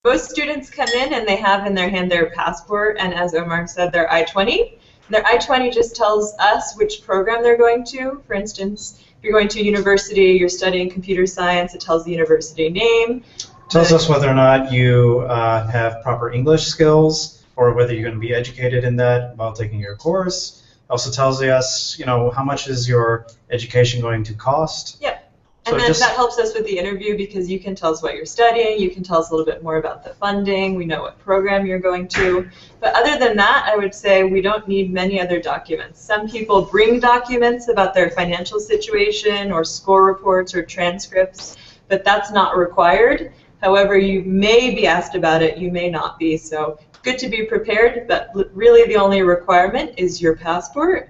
Most students come in and they have in their hand their passport and, as Omar said, their I-20. Their I-20 just tells us which program they're going to. For instance, if you're going to a university, you're studying computer science, it tells the university name. Tells us whether or not you have proper English skills or whether you're going to be educated in that while taking your course. It also tells us, how much is your education going to cost. Yep. And then that helps us with the interview because you can tell us what you're studying, you can tell us a little bit more about the funding, we know what program you're going to. But other than that, I would say we don't need many other documents. Some people bring documents about their financial situation or score reports or transcripts, but that's not required. However, you may be asked about it, you may not be. So good to be prepared, but really the only requirement is your passport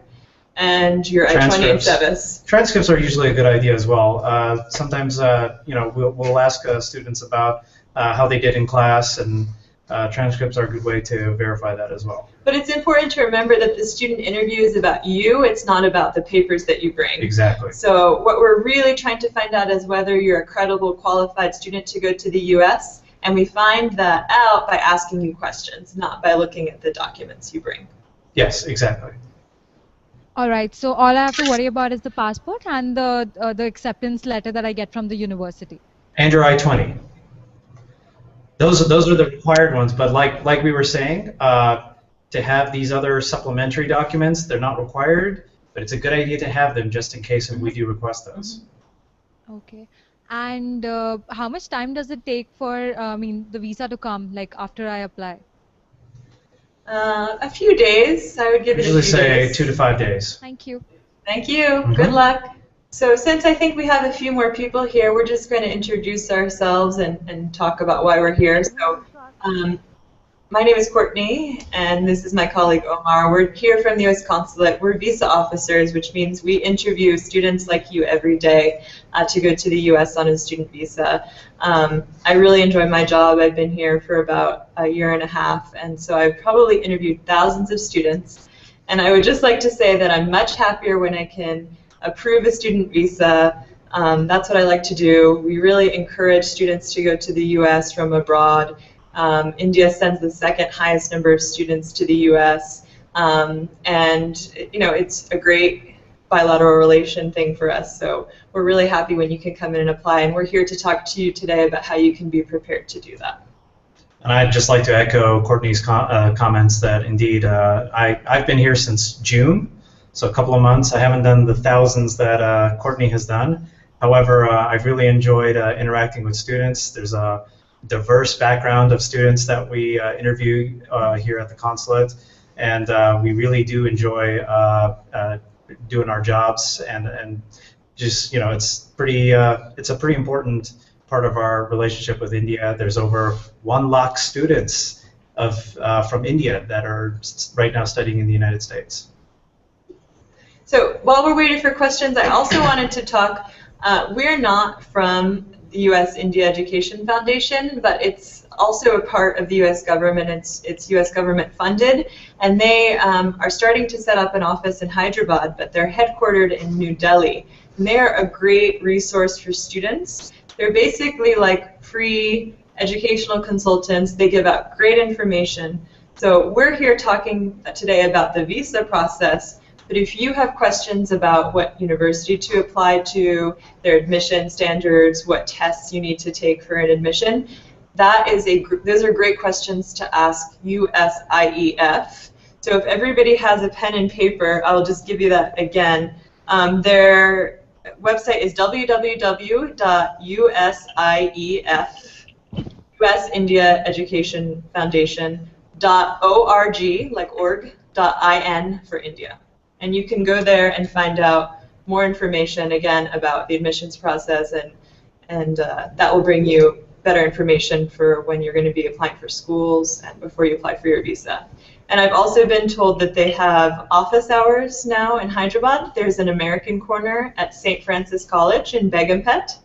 and your I-20 and SEVIS. Transcripts are usually a good idea as well. Sometimes, we'll ask students about how they did in class, and transcripts are a good way to verify that as well. But it's important to remember that the student interview is about you. It's not about the papers that you bring. Exactly. So what we're really trying to find out is whether you're a credible, qualified student to go to the U.S., and we find that out by asking you questions, not by looking at the documents you bring. Yes, exactly. All right, so all I have to worry about is the passport and the acceptance letter that I get from the university. And your I-20. Those are the required ones, but like we were saying, to have these other supplementary documents, they're not required, but it's a good idea to have them just in case we do request those. Okay. And how much time does it take for the visa to come, like after I apply? A few days. I would give it a few days. Usually say 2 to 5 days. Thank you. Thank you. Good luck. So since I think we have a few more people here, we're just going to introduce ourselves and talk about why we're here. So my name is Courtney, and this is my colleague Omar. We're here from the U.S. Consulate. We're visa officers, which means we interview students like you every day to go to the U.S. on a student visa. I really enjoy my job. I've been here for about a year and a half, and so I've probably interviewed thousands of students. And I would just like to say that I'm much happier when I can approve a student visa. That's what I like to do. We really encourage students to go to the U.S. from abroad. India sends the second highest number of students to the U.S. And it's a great bilateral relation thing for us. So we're really happy when you can come in and apply, and we're here to talk to you today about how you can be prepared to do that. And I'd just like to echo Courtney's comments that indeed I've been here since June, so a couple of months. I haven't done the thousands that Courtney has done. However, I've really enjoyed interacting with students. There's a diverse background of students that we interview here at the consulate, and we really do enjoy doing our jobs, and just it's a pretty important part of our relationship with India. There's over 1 lakh students from India that are right now studying in the United States. So while we're waiting for questions, I also wanted to talk. We're not from the U.S. India Education Foundation, but it's also a part of the U.S. government. It's U.S. government funded, and they are starting to set up an office in Hyderabad, but they're headquartered in New Delhi. And they are a great resource for students. They're basically like free educational consultants. They give out great information. So we're here talking today about the visa process. But if you have questions about what university to apply to, their admission standards, what tests you need to take for an admission, those are great questions to ask USIEF. So if everybody has a pen and paper, I'll just give you that again. Their website is www.usief, US India Education Foundation.org, like org.in for India. And you can go there and find out more information, again, about the admissions process, and that will bring you better information for when you're going to be applying for schools and before you apply for your visa. And I've also been told that they have office hours now in Hyderabad. There's an American corner at St. Francis College in Begumpet.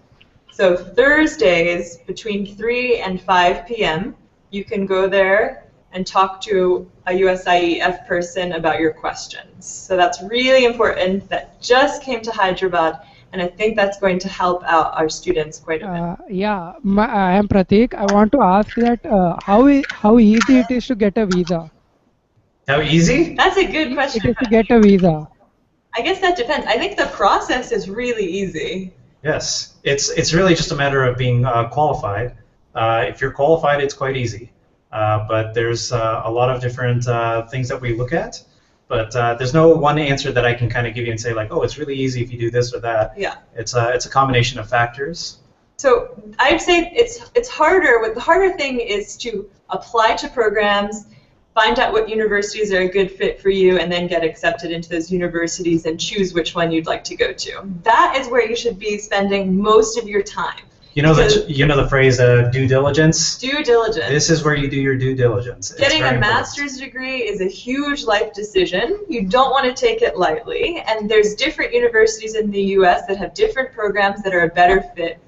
So Thursdays between 3 and 5 p.m. you can go there and talk to a USIEF person about your questions. So that's really important. That just came to Hyderabad, and I think that's going to help out our students quite a bit. Yeah, I am Pratik. I want to ask that how easy it is to get a visa. How easy? That's a good It question. is to get a visa. I guess that depends. I think the process is really easy. Yes, it's really just a matter of being qualified. If you're qualified, it's quite easy. But there's a lot of different things that we look at. But there's no one answer that I can kind of give you and say like, oh, it's really easy if you do this or that. Yeah. It's a combination of factors. So I'd say it's harder. What the harder thing is to apply to programs, find out what universities are a good fit for you, and then get accepted into those universities and choose which one you'd like to go to. That is where you should be spending most of your time. You know the phrase due diligence? Due diligence. This is where you do your due diligence. Getting a master's degree is a huge life decision. You don't want to take it lightly, and there's different universities in the US that have different programs that are a better fit,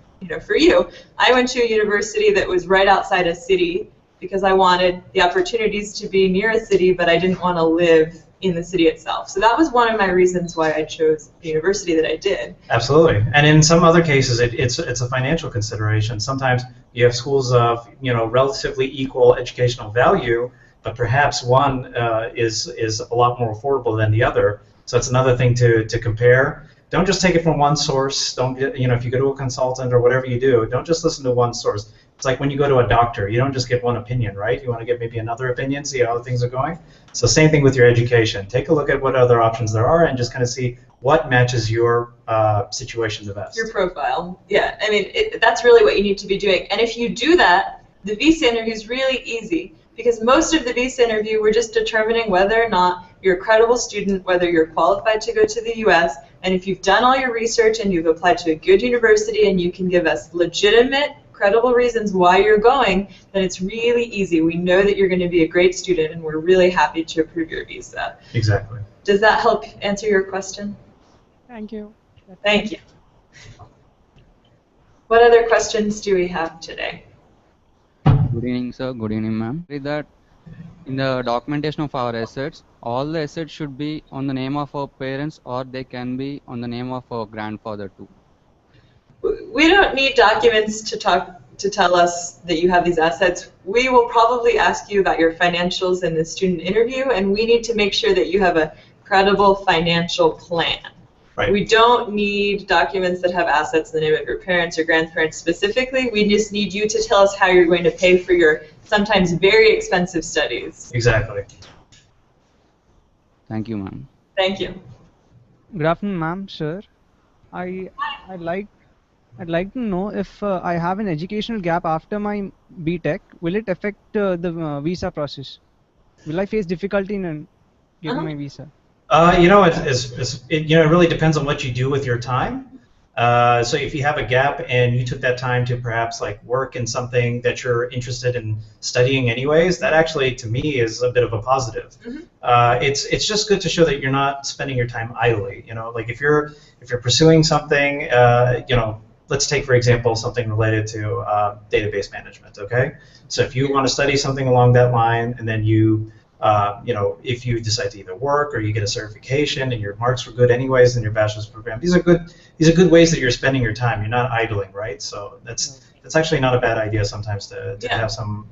for you. I went to a university that was right outside a city because I wanted the opportunities to be near a city, but I didn't want to live in the city itself. So that was one of my reasons why I chose the university that I did. Absolutely. And in some other cases, it's a financial consideration. Sometimes you have schools of relatively equal educational value, but perhaps one is a lot more affordable than the other. So it's another thing to compare. Don't just take it from one source. Don't if you go to a consultant or whatever you do, don't just listen to one source. It's like when you go to a doctor, you don't just get one opinion, right? You want to get maybe another opinion, see how things are going. So same thing with your education. Take a look at what other options there are and just kind of see what matches your situation the best. Your profile. Yeah, I mean, that's really what you need to be doing. And if you do that, the visa interview is really easy because most of the visa interview, we're just determining whether or not you're a credible student, whether you're qualified to go to the U.S., and if you've done all your research and you've applied to a good university and you can give us legitimate, credible reasons why you're going, then it's really easy. We know that you're going to be a great student, and we're really happy to approve your visa. Exactly. Does that help answer your question? Thank you. Thank you. What other questions do we have today? Good evening, sir. Good evening, ma'am. That in the documentation of our assets, all the assets should be on the name of our parents, or they can be on the name of our grandfather too. We don't need documents to tell us that you have these assets. We will probably ask you about your financials in the student interview, and we need to make sure that you have a credible financial plan. Right. We don't need documents that have assets in the name of your parents or grandparents specifically. We just need you to tell us how you're going to pay for your sometimes very expensive studies. Exactly. Thank you, ma'am. Thank you. Good afternoon, ma'am, sir. I'd like to know if I have an educational gap after my BTech, will it affect the visa process? Will I face difficulty in getting my visa? It really depends on what you do with your time. So if you have a gap and you took that time to perhaps like work in something that you're interested in studying anyways, that actually to me is a bit of a positive. Mm-hmm. It's just good to show that you're not spending your time idly. Like if you're pursuing something, let's take for example something related to database management. Okay, so if you want to study something along that line, and then if you decide to either work or you get a certification and your marks were good anyways in your bachelor's program, these are good ways that you're spending your time. You're not idling, right? So that's actually not a bad idea sometimes to have some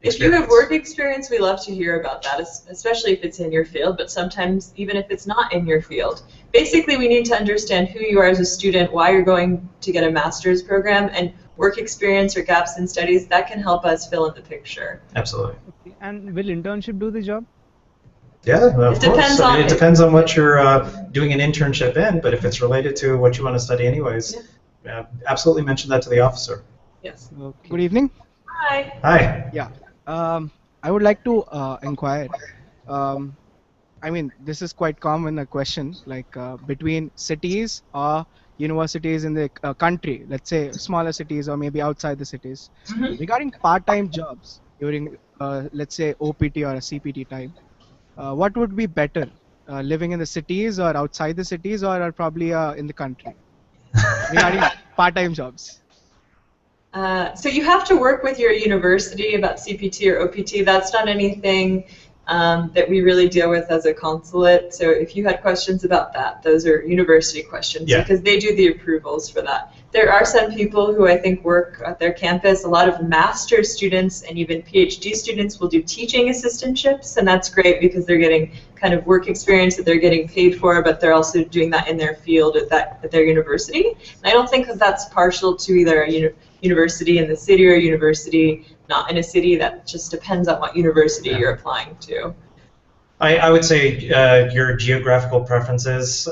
experience. If you have work experience, we love to hear about that, especially if it's in your field, but sometimes even if it's not in your field. Basically, we need to understand who you are as a student, why you're going to get a master's program, and work experience or gaps in studies, that can help us fill in the picture. Absolutely. Okay. And will internship do the job? Yeah, of course. It depends on what you're doing an internship in, but if it's related to what you want to study anyways, absolutely mention that to the officer. Yes. Okay. Good evening. Hi. Hi. Yeah. I would like to inquire. I mean, this is quite common a question, like between cities or universities in the country, let's say smaller cities or maybe outside the cities, regarding part-time jobs during, let's say, OPT or a CPT time. What would be better, living in the cities or outside the cities, or probably in the country, regarding part-time jobs? So you have to work with your university about CPT or OPT. That's not anything that we really deal with as a consulate. So if you had questions about that, those are university questions because they do the approvals for that. There are some people who I think work at their campus. A lot of master's students and even PhD students will do teaching assistantships, and that's great because they're getting kind of work experience that they're getting paid for, but they're also doing that in their field at their university. And I don't think that that's partial to either a university in the city or a university not in a city. That just depends on what university you're applying to. I would say your geographical preferences.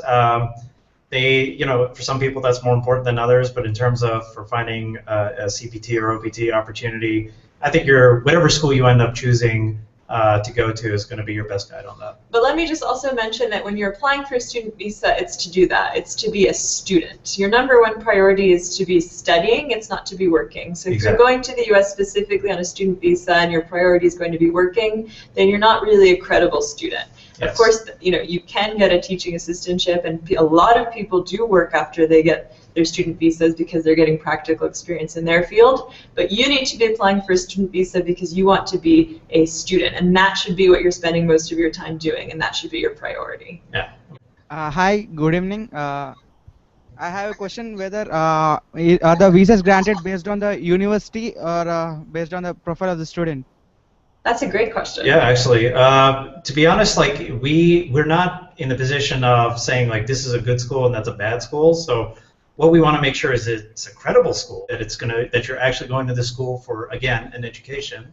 For some people that's more important than others, but in terms of for finding a CPT or OPT opportunity, I think whatever school you end up choosing to go to is going to be your best guide on that. But let me just also mention that when you're applying for a student visa, it's to do that. It's to be a student. Your number one priority is to be studying. It's not to be working. So if you're going to the U.S. specifically on a student visa and your priority is going to be working, then you're not really a credible student. Yes. Of course, you can get a teaching assistantship, and a lot of people do work after they get their student visas because they're getting practical experience in their field. But you need to be applying for a student visa because you want to be a student, and that should be what you're spending most of your time doing, and that should be your priority. Yeah. Hi, good evening. I have a question whether are the visas granted based on the university or based on the profile of the student? That's a great question. Yeah, actually, to be honest, like we're not in the position of saying like this is a good school and that's a bad school. So what we want to make sure is it's a credible school, that you're actually going to the school for, again, an education.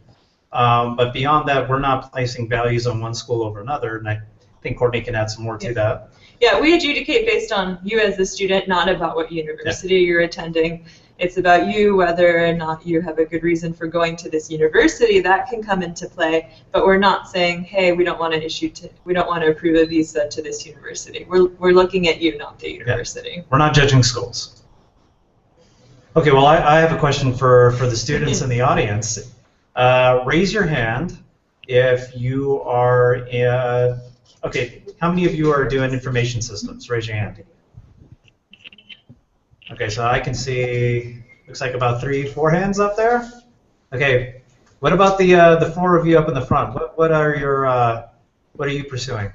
But beyond that, we're not placing values on one school over another, and I think Courtney can add some more to that. Yeah, we adjudicate based on you as a student, not about what university you're attending. It's about you, whether or not you have a good reason for going to this university. That can come into play, but we're not saying, hey, we don't want to approve a visa to this university. We're looking at you, not the university. Yeah. We're not judging schools. Okay, well, I have a question for the students in the audience. Raise your hand if you are, okay, how many of you are doing information systems? Raise your hand. Okay, so I can see, looks like about 3-4 hands up there. Okay, what about the 4 of you up in the front? What are you pursuing?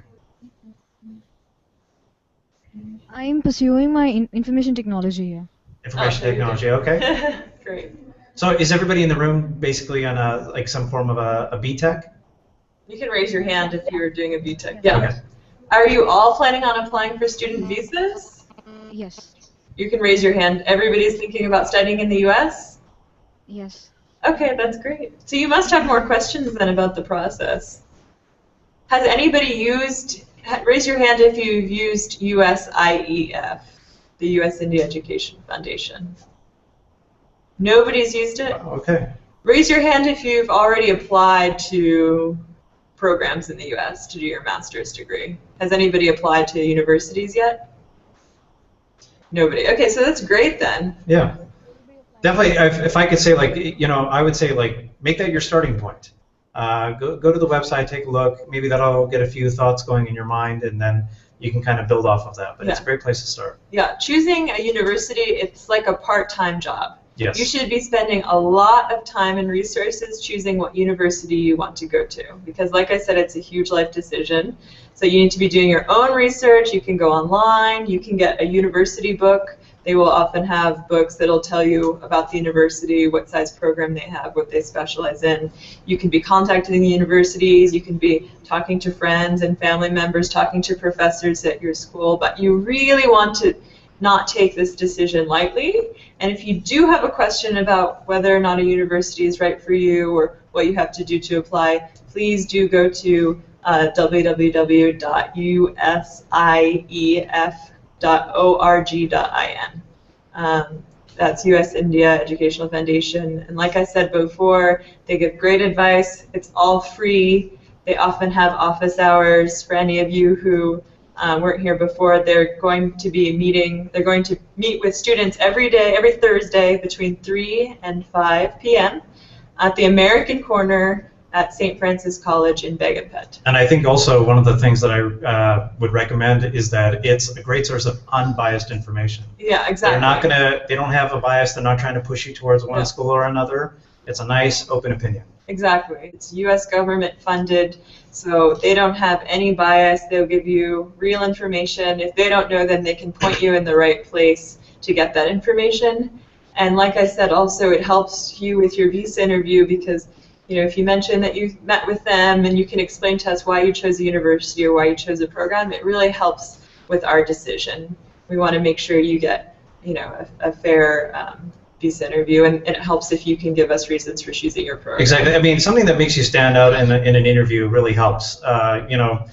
I'm pursuing my information technology here. Information technology, okay. Great. So is everybody in the room basically on like some form of a B.Tech? You can raise your hand if you're doing a B.Tech. Yeah. Okay. Are you all planning on applying for student visas? Yes. You can raise your hand. Everybody's thinking about studying in the U.S.? Yes. Okay, that's great. So you must have more questions then about the process. Has anybody raise your hand if you've used USIEF, the U.S. India Education Foundation. Nobody's used it? Okay. Raise your hand if you've already applied to programs in the U.S. to do your master's degree. Has anybody applied to universities yet? Nobody. Okay, so that's great then. Yeah. Definitely, if I could say, like, I would say, like, make that your starting point. Go to the website, take a look. Maybe that'll get a few thoughts going in your mind, and then you can kind of build off of that. But it's a great place to start. Yeah, choosing a university, it's like a part-time job. Yes. You should be spending a lot of time and resources choosing what university you want to go to. Because like I said, it's a huge life decision. So you need to be doing your own research. You can go online. You can get a university book. They will often have books that will tell you about the university, what size program they have, what they specialize in. You can be contacting the universities. You can be talking to friends and family members, talking to professors at your school. But you really want to not take this decision lightly. And if you do have a question about whether or not a university is right for you or what you have to do to apply, please do go to www.usief.org.in. That's U.S. India Educational Foundation. And like I said before, they give great advice. It's all free. They often have office hours. For any of you who weren't here before, they're going to meet with students every day, every Thursday between 3 and 5 p.m. at the American Corner at St. Francis College in Begumpet. And I think also one of the things that I would recommend is that it's a great source of unbiased information. Yeah, exactly. They don't have a bias. They're not trying to push you towards one school or another. It's a nice open opinion. Exactly. It's U.S. government funded, so they don't have any bias. They'll give you real information. If they don't know, then they can point you in the right place to get that information. And like I said, also it helps you with your visa interview because, you know, if you mention that you met with them and you can explain to us why you chose a university or why you chose a program, it really helps with our decision. We want to make sure you get, you know, a fair visa interview, and it helps if you can give us reasons for choosing your program. Exactly. I mean, something that makes you stand out in an interview really helps. You know,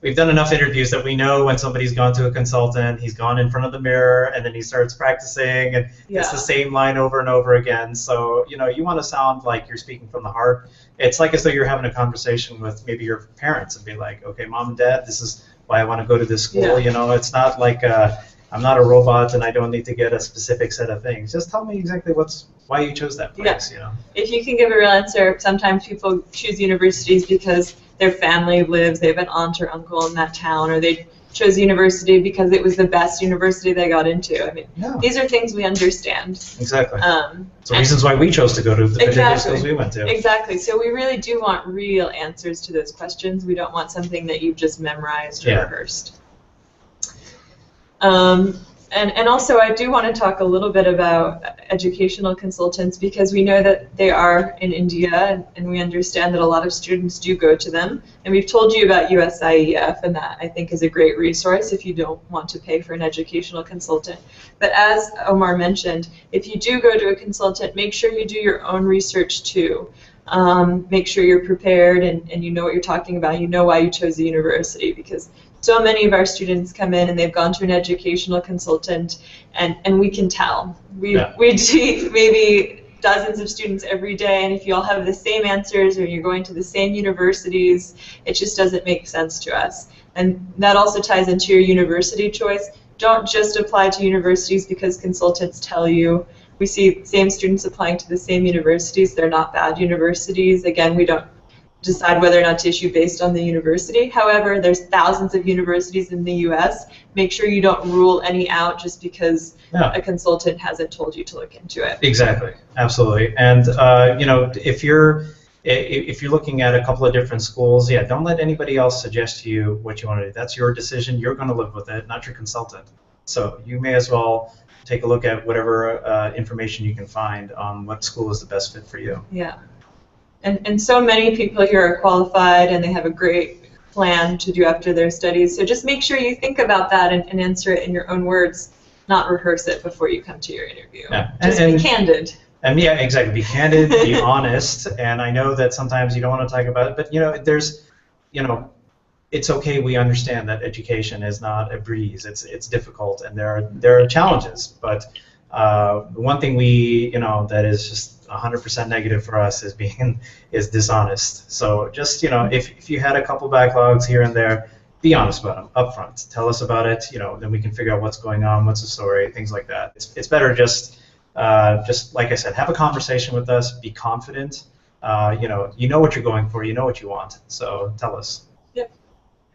we've done enough interviews that we know when somebody's gone to a consultant, he's gone in front of the mirror, and then he starts practicing, and it's the same line over and over again. So, you know, you want to sound like you're speaking from the heart. It's like as though you're having a conversation with maybe your parents and be like, okay, Mom and Dad, this is why I want to go to this school. You know, it's not like I'm not a robot and I don't need to get a specific set of things. Just tell me exactly why you chose that place. You know. If you can give a real answer, sometimes people choose universities because their family lives, they have an aunt or uncle in that town, or they chose university because it was the best university they got into. I mean, these are things we understand. Exactly. So reasons why we chose to go to the particular schools we went to. Exactly. So we really do want real answers to those questions. We don't want something that you've just memorized or rehearsed. And also, I do want to talk a little bit about educational consultants because we know that they are in India, and we understand that a lot of students do go to them. And we've told you about USIEF, and that I think is a great resource if you don't want to pay for an educational consultant. But as Omar mentioned, if you do go to a consultant, make sure you do your own research too. Make sure you're prepared and you know what you're talking about. You know why you chose the university, because so many of our students come in and they've gone to an educational consultant, and we can tell. We see maybe dozens of students every day, and if you all have the same answers or you're going to the same universities, it just doesn't make sense to us. And that also ties into your university choice. Don't just apply to universities because consultants tell you. We see same students applying to the same universities. They're not bad universities. Again, we don't decide whether or not to issue based on the university. However, there's thousands of universities in the U.S. Make sure you don't rule any out just because a consultant hasn't told you to look into it. Exactly, absolutely. And you know, if you're looking at a couple of different schools, don't let anybody else suggest to you what you want to do. That's your decision. You're going to live with it, not your consultant. So you may as well take a look at whatever information you can find on what school is the best fit for you. Yeah. And so many people here are qualified and they have a great plan to do after their studies. So just make sure you think about that and answer it in your own words, not rehearse it before you come to your interview. Yeah. Just be candid. And yeah, exactly. Be candid, be honest. And I know that sometimes you don't want to talk about it, but you know, it's okay. We understand that education is not a breeze. It's difficult, and there are challenges. But the one thing that is just 100% negative for us is dishonest. So just if you had a couple backlogs here and there, be honest about them up front. Tell us about it. Then we can figure out what's going on, what's the story, things like that. It's better just like I said, have a conversation with us. Be confident. You know what you're going for. You know what you want. So tell us. Yep.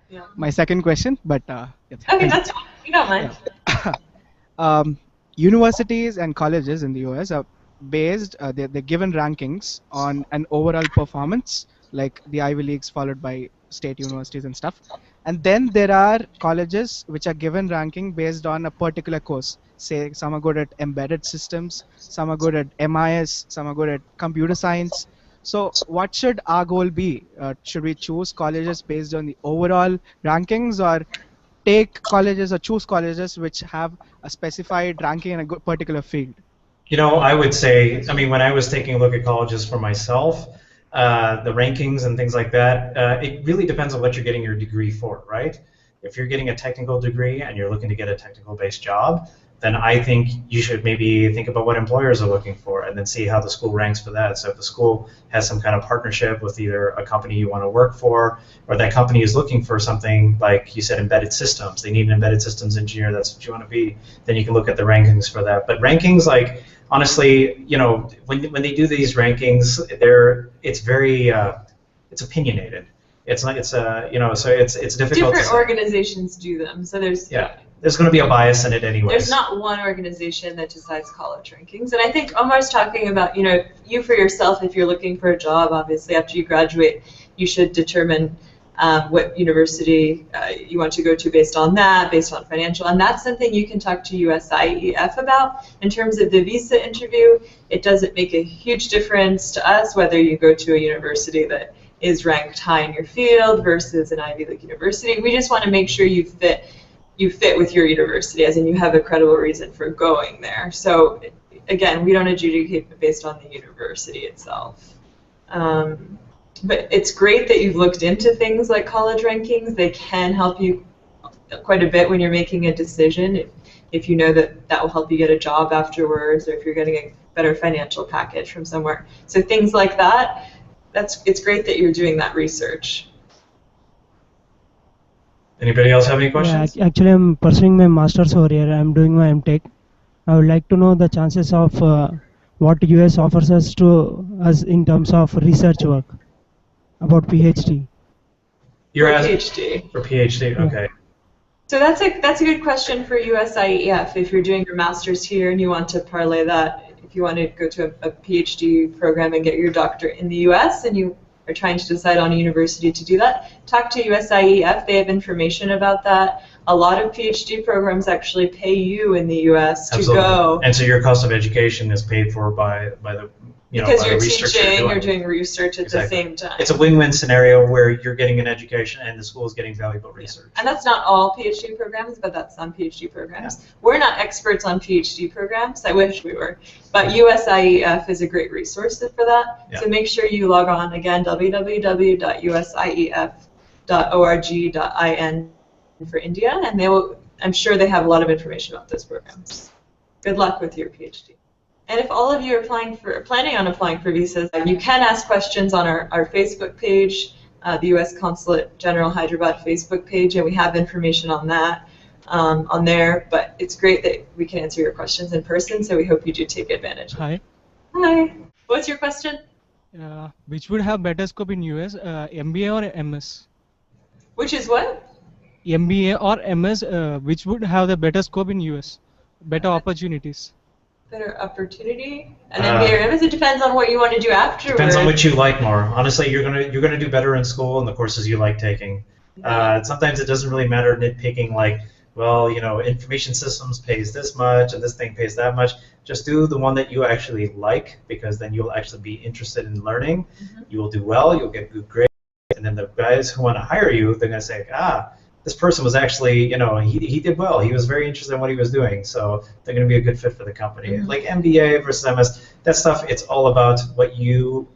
Yeah. My second question, but okay, that's fine. You don't mind. Universities and colleges in the US are based, they're given rankings on an overall performance, like the Ivy Leagues followed by state universities and stuff. And then there are colleges which are given ranking based on a particular course. Say some are good at embedded systems, some are good at MIS, some are good at computer science. So what should our goal be? Should we choose colleges based on the overall rankings, or take colleges or choose colleges which have a specified ranking in a particular field? I would say, when I was taking a look at colleges for myself, the rankings and things like that, it really depends on what you're getting your degree for, right? If you're getting a technical degree and you're looking to get a technical-based job, then I think you should maybe think about what employers are looking for and then see how the school ranks for that. So if the school has some kind of partnership with either a company you want to work for, or that company is looking for something like you said, embedded systems, they need an embedded systems engineer, that's what you want to be, then you can look at the rankings for that. But rankings, like, honestly, when they do these rankings, it's very it's opinionated. It's difficult. Different organizations do them, so there's there's going to be a bias in it anyways. There's not one organization that decides college rankings. And I think Omar's talking about, you for yourself, if you're looking for a job, obviously after you graduate, you should determine what university you want to go to based on that, based on financial. And that's something you can talk to USIEF about. In terms of the visa interview, it doesn't make a huge difference to us whether you go to a university that is ranked high in your field versus an Ivy League university. We just want to make sure you fit with your university, as in you have a credible reason for going there. So again, we don't adjudicate based on the university itself. But it's great that you've looked into things like college rankings. They can help you quite a bit when you're making a decision, if you know that will help you get a job afterwards, or if you're getting a better financial package from somewhere. So things like that, it's great that you're doing that research. Anybody else have any questions? Yeah, actually, I'm pursuing my master's over here. I'm doing my MTech. I would like to know the chances of what US offers us in terms of research work about PhD. You're For asking PhD. for PhD, okay. So that's a good question for USIEF. If you're doing your master's here and you want to parlay that, if you want to go to a PhD program and get your doctorate in the US and you are trying to decide on a university to do that, talk to USIEF. They have information about that. A lot of PhD programs actually pay you in the US to go. And so your cost of education is paid for by the because by you're the research teaching, you're doing research at the same time. It's a win-win scenario where you're getting an education and the school is getting valuable research. And that's not all PhD programs, but that's some PhD programs. Yeah. We're not experts on PhD programs. I wish we were. But USIEF is a great resource for that. Yeah. So make sure you log on again, www.usief.org.in for India, and I'm sure they have a lot of information about those programs. Good luck with your PhD. And if all of you are planning on applying for visas, you can ask questions on our Facebook page, the U.S. Consulate General Hyderabad Facebook page, and we have information on that on there. But it's great that we can answer your questions in person, so we hope you do take advantage. Hi. Hi. What's your question? Which would have better scope in US, MBA or MS? Which is what? MBA or MS, which would have the better scope in US, better opportunities? Better opportunity, and MBA or MS. It depends on what you want to do afterwards. Depends on what you like more. Honestly, you're gonna do better in school and the courses you like taking. Sometimes it doesn't really matter nitpicking like, well, information systems pays this much and this thing pays that much. Just do the one that you actually like, because then you'll actually be interested in learning. Mm-hmm. You will do well. You'll get good grades, and then the guys who want to hire you, they're gonna say, this person was actually, he did well. He was very interested in what he was doing, so they're going to be a good fit for the company. Mm-hmm. Like MBA versus MS, that stuff, it's all about what you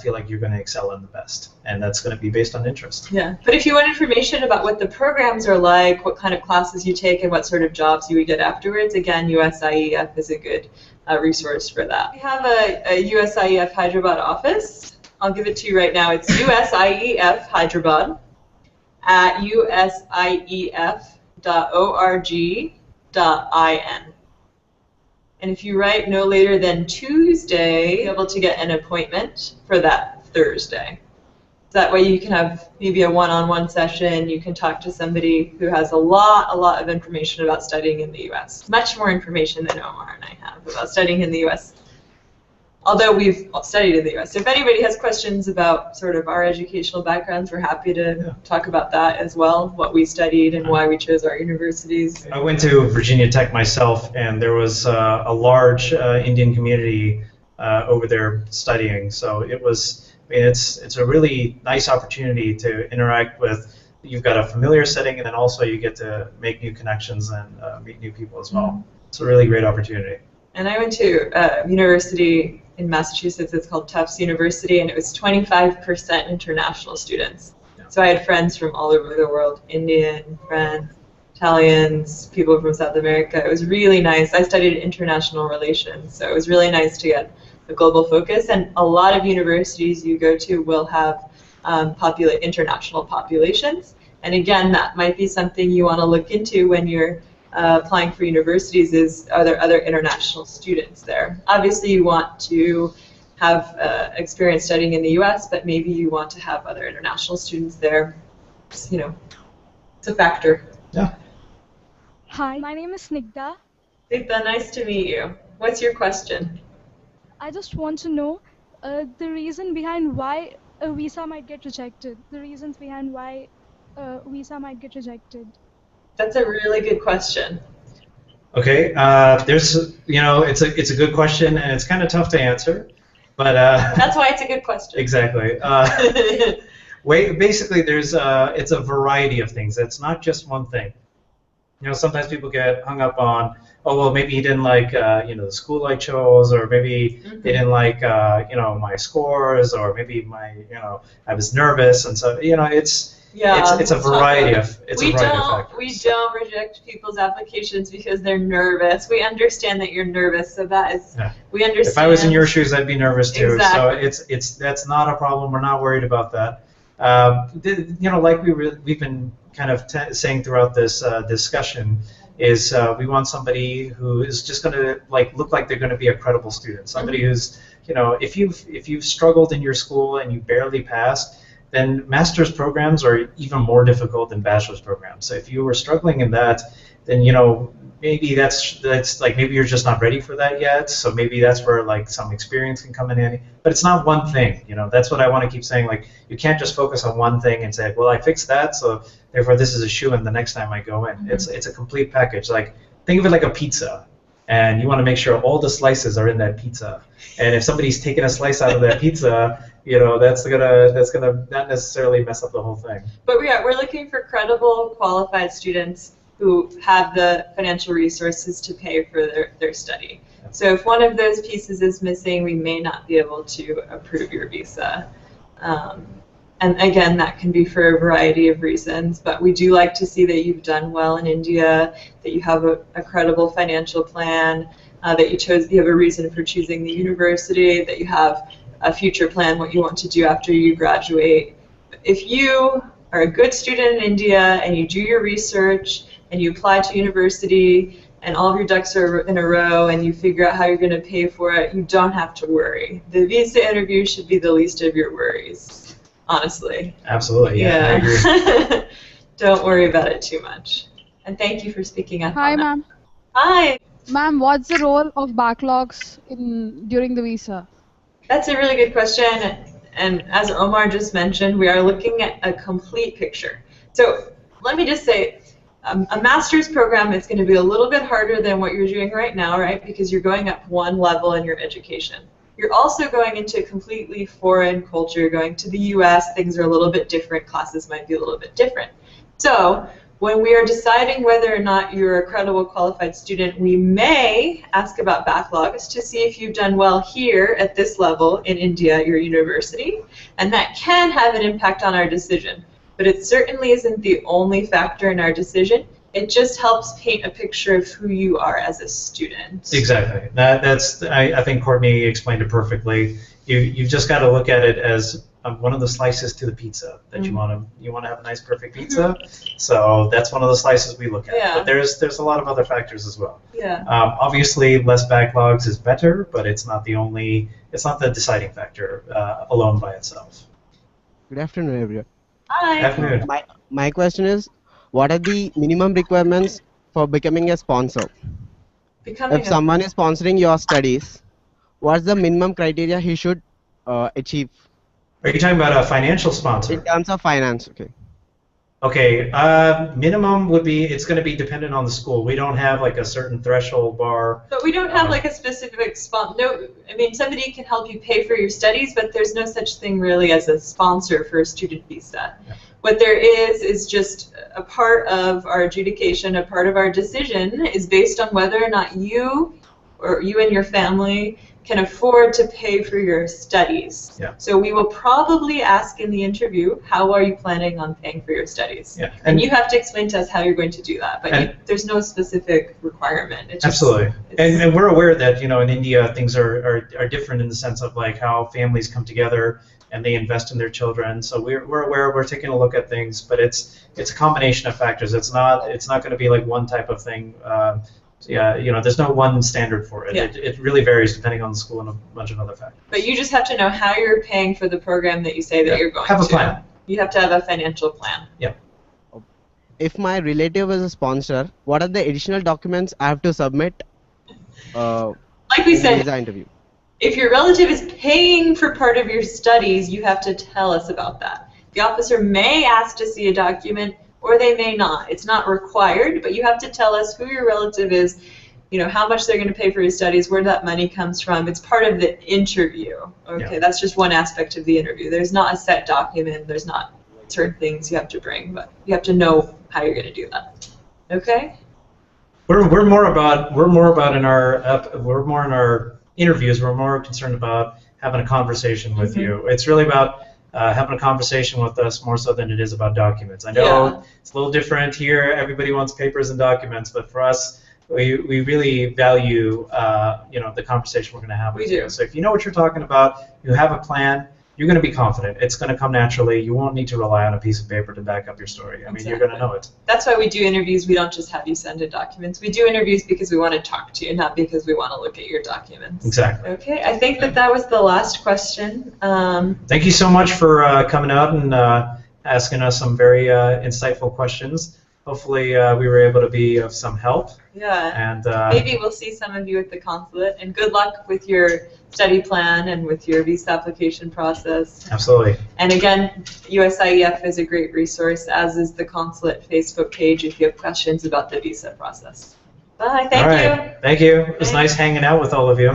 feel like you're going to excel in the best, and that's going to be based on interest. Yeah, but if you want information about what the programs are like, what kind of classes you take, and what sort of jobs you would get afterwards, again, USIEF is a good resource for that. We have a USIEF Hyderabad office. I'll give it to you right now. It's USIEF Hyderabad at usief.org.in. And if you write no later than Tuesday, you'll be able to get an appointment for that Thursday. So that way you can have maybe a one-on-one session. You can talk to somebody who has a lot of information about studying in the U.S. Much more information than Omar and I have about studying in the U.S., although we've studied in the U.S. So if anybody has questions about sort of our educational backgrounds, we're happy to talk about that as well, what we studied and why we chose our universities. I went to Virginia Tech myself, and there was a large Indian community over there studying. So it was, it's a really nice opportunity to interact with. You've got a familiar setting, and then also you get to make new connections and meet new people as well. It's a really great opportunity. And I went to a university in Massachusetts. It's called Tufts University, and it was 25% international students. Yeah. So I had friends from all over the world, Indian, French, Italians, people from South America. It was really nice. I studied international relations, so it was really nice to get a global focus. And a lot of universities you go to will have international populations. And again, that might be something you want to look into when you're applying for universities. Are there other international students there? Obviously you want to have experience studying in the US, but maybe you want to have other international students there. It's a factor. Yeah. Hi, my name is Snigdha. Deepa, nice to meet you. What's your question? I just want to know the reason behind why a visa might get rejected. The reasons behind why a visa might get rejected. That's a really good question. Okay, there's, it's a good question, and it's kind of tough to answer, but That's why it's a good question. exactly. Basically, it's a variety of things. It's not just one thing. Sometimes people get hung up on, oh, well, maybe he didn't like, the school I chose, or maybe they didn't like, my scores, or maybe I was nervous, and so, it's a variety of factors. We don't reject people's applications because they're nervous. We understand that you're nervous, so that is, we understand. If I was in your shoes, I'd be nervous too. Exactly. So that's not a problem. We're not worried about that. Like we've been kind of saying throughout this discussion, is we want somebody who is just going to look like they're going to be a credible student. Somebody who's, if you've struggled in your school and you barely passed, then master's programs are even more difficult than bachelor's programs. So if you were struggling in that, then maybe that's maybe you're just not ready for that yet. So maybe that's where some experience can come in handy. But it's not one thing. That's what I want to keep saying. You can't just focus on one thing and say, well, I fixed that, so therefore this is a shoo-in the next time I go in. It's a complete package. Think of it like a pizza, and you want to make sure all the slices are in that pizza. And if somebody's taking a slice out of that pizza, that's gonna not necessarily mess up the whole thing. But we're looking for credible, qualified students who have the financial resources to pay for their study. So if one of those pieces is missing, we may not be able to approve your visa. And again, that can be for a variety of reasons, but we do like to see that you've done well in India, that you have a credible financial plan, that you have a reason for choosing the university, that you have a future plan, what you want to do after you graduate. If you are a good student in India and you do your research and you apply to university and all of your ducks are in a row and you figure out how you're going to pay for it, you don't have to worry. The visa interview should be the least of your worries, honestly. Absolutely, yeah. I agree. Don't worry about it too much. And thank you for speaking up. Hi, ma'am. Hi. Ma'am, what's the role of backlogs during the visa? That's a really good question. And as Omar just mentioned, we are looking at a complete picture. So let me just say, a master's program is going to be a little bit harder than what you're doing right now, right? Because you're going up one level in your education. You're also going into a completely foreign culture. You're going to the US, things are a little bit different, classes might be a little bit different. So when we are deciding whether or not you're a credible qualified student, we may ask about backlogs to see if you've done well here at this level in India at your university, and that can have an impact on our decision. But it certainly isn't the only factor in our decision. It just helps paint a picture of who you are as a student. Exactly. I think Courtney explained it perfectly. You've just got to look at it as one of the slices to the pizza that you want to have a nice perfect pizza. So that's one of the slices we look at. Yeah. But there's a lot of other factors as well. Yeah. Obviously, less backlogs is better, but it's not the deciding factor alone by itself. Good afternoon, everyone. Hi. Afternoon. My question is, what are the minimum requirements for becoming a sponsor? If someone is sponsoring your studies, what's the minimum criteria he should achieve? Are you talking about a financial sponsor? In terms of finance, okay. Okay, minimum would be, it's going to be dependent on the school. We don't have a certain threshold bar. But we don't have a specific sponsor. I mean, somebody can help you pay for your studies, but there's no such thing really as a sponsor for a student visa. Yeah. What there is just a part of our adjudication, a part of our decision is based on whether or not you or you and your family can afford to pay for your studies. Yeah. So we will probably ask in the interview, how are you planning on paying for your studies? Yeah. And you have to explain to us how you're going to do that, but there's no specific requirement. It's absolutely. And we're aware that, in India things are different in the sense of how families come together and they invest in their children. So we're aware, we're taking a look at things, but it's a combination of factors. It's not going to be one type of thing. There's no one standard for it. Yeah. It really varies depending on the school and a bunch of other factors. But you just have to know how you're paying for the program that you say that you're going to. Have a plan. You have to have a financial plan. Yeah. if my relative is a sponsor, what are the additional documents I have to submit? Like we in the said, visa interview. if your relative is paying for part of your studies, you have to tell us about that. The officer may ask to see a document, or they may not. It's not required, but you have to tell us who your relative is, you know, how much they're going to pay for your studies, where that money comes from. It's part of the interview. Okay, Yeah. that's just one aspect of the interview. There's not a set document. There's not certain things you have to bring, but you have to know how you're going to do that. Okay. We're more in our interviews. We're more concerned about having a conversation with you. It's really about having a conversation with us more so than it is about documents. I know it's a little different here. Everybody wants papers and documents, but for us, we really value the conversation we're going to have with you. So if you know what you're talking about, you have a plan, you're going to be confident. It's going to come naturally. You won't need to rely on a piece of paper to back up your story. I mean, you're going to know it. That's why we do interviews. We don't just have you send in documents. We do interviews because we want to talk to you, not because we want to look at your documents. Exactly. Okay, I think that was the last question. Thank you so much for coming out and asking us some very insightful questions. Hopefully we were able to be of some help. Yeah, and maybe we'll see some of you at the consulate, and good luck with your study plan and with your visa application process. Absolutely. And again, USIEF is a great resource, as is the consulate Facebook page if you have questions about the visa process. Bye, thank you. Thank you. It was nice hanging out with all of you.